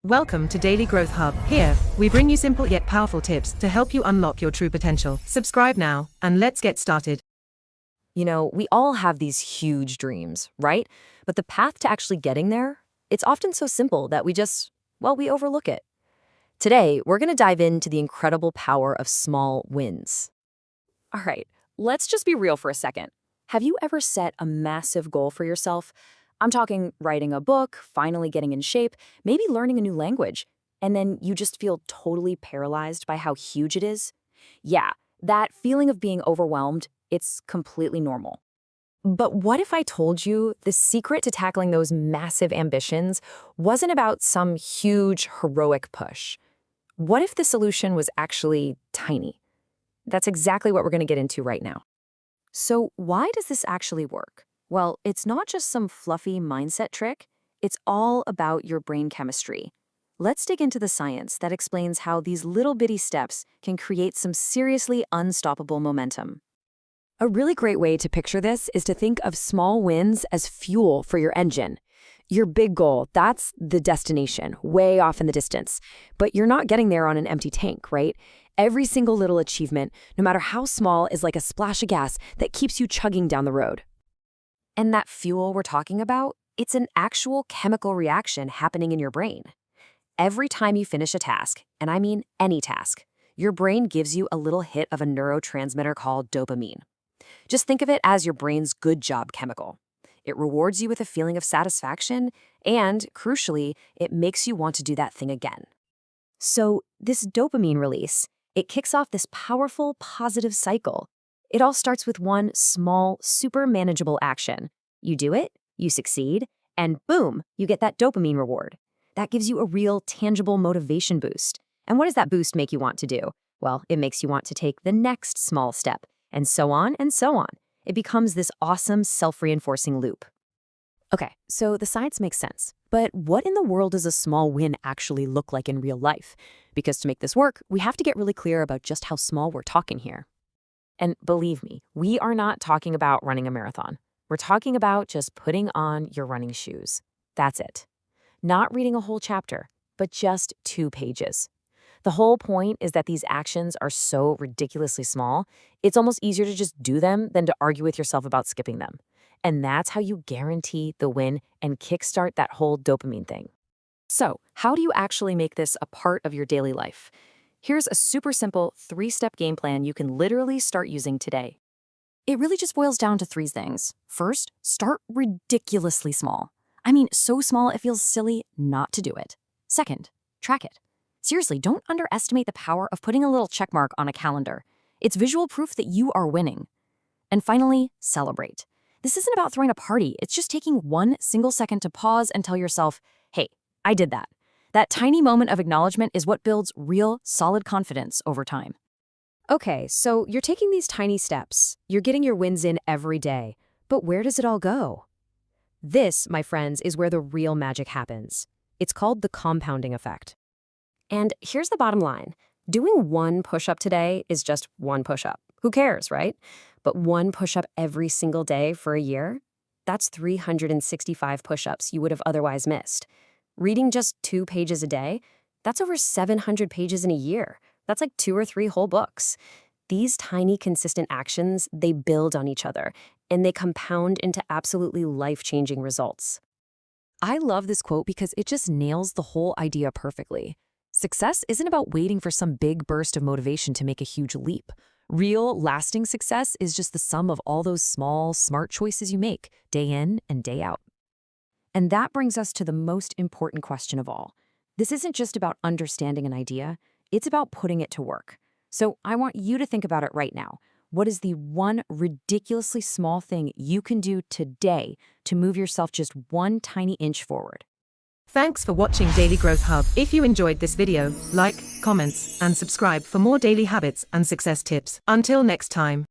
Welcome to Daily Growth Hub. Here, we bring you simple yet powerful tips to help you unlock your true potential. Subscribe now, and let's get started. You know, we all have these huge dreams, right? But the path to actually getting there, it's often so simple that we overlook it. Today, we're going to dive into the incredible power of small wins. All right, let's just be real for a second. Have you ever set a massive goal for yourself? I'm talking writing a book, finally getting in shape, maybe learning a new language, and then you just feel totally paralyzed by how huge it is? Yeah, that feeling of being overwhelmed, it's completely normal. But what if I told you the secret to tackling those massive ambitions wasn't about some huge, heroic push? What if the solution was actually tiny? That's exactly what we're going to get into right now. So why does this actually work? Well, it's not just some fluffy mindset trick. It's all about your brain chemistry. Let's dig into the science that explains how these little bitty steps can create some seriously unstoppable momentum. A really great way to picture this is to think of small wins as fuel for your engine. Your big goal, that's the destination, way off in the distance. But you're not getting there on an empty tank, right? Every single little achievement, no matter how small, is like a splash of gas that keeps you chugging down the road. And that fuel we're talking about, it's an actual chemical reaction happening in your brain. Every time you finish a task, and I mean any task, your brain gives you a little hit of a neurotransmitter called dopamine. Just think of it as your brain's good job chemical. It rewards you with a feeling of satisfaction, and, crucially, it makes you want to do that thing again. So, this dopamine release, it kicks off this powerful, positive cycle. It all starts with one small, super manageable action. You do it, you succeed, and boom, you get that dopamine reward. That gives you a real, tangible motivation boost. And what does that boost make you want to do? Well, it makes you want to take the next small step, and so on and so on. It becomes this awesome, self-reinforcing loop. Okay, so the science makes sense. But what in the world does a small win actually look like in real life? Because to make this work, we have to get really clear about just how small we're talking here. And believe me, we are not talking about running a marathon. We're talking about just putting on your running shoes. That's it. Not reading a whole chapter, but just 2 pages. The whole point is that these actions are so ridiculously small, it's almost easier to just do them than to argue with yourself about skipping them. And that's how you guarantee the win and kickstart that whole dopamine thing. So, how do you actually make this a part of your daily life? Here's a super simple 3-step game plan you can literally start using today. It really just boils down to 3 things. First, start ridiculously small. I mean, so small it feels silly not to do it. Second, track it. Seriously, don't underestimate the power of putting a little checkmark on a calendar. It's visual proof that you are winning. And finally, celebrate. This isn't about throwing a party. It's just taking 1 single second to pause and tell yourself, hey, I did that. That tiny moment of acknowledgement is what builds real, solid confidence over time. Okay, so you're taking these tiny steps. You're getting your wins in every day. But where does it all go? This, my friends, is where the real magic happens. It's called the compounding effect. And here's the bottom line. Doing 1 push-up today is just 1 push-up. Who cares, right? But 1 push-up every single day for a year? That's 365 push-ups you would have otherwise missed. Reading just 2 pages a day? That's over 700 pages in a year. That's like 2 or 3 whole books. These tiny, consistent actions, they build on each other, and they compound into absolutely life-changing results. I love this quote because it just nails the whole idea perfectly. Success isn't about waiting for some big burst of motivation to make a huge leap. Real, lasting success is just the sum of all those small, smart choices you make, day in and day out. And that brings us to the most important question of all. This isn't just about understanding an idea, it's about putting it to work. So I want you to think about it right now. What is the one ridiculously small thing you can do today to move yourself just 1 tiny inch forward? Thanks for watching Daily Growth Hub. If you enjoyed this video, like, comments, and subscribe for more daily habits and success tips. Until next time.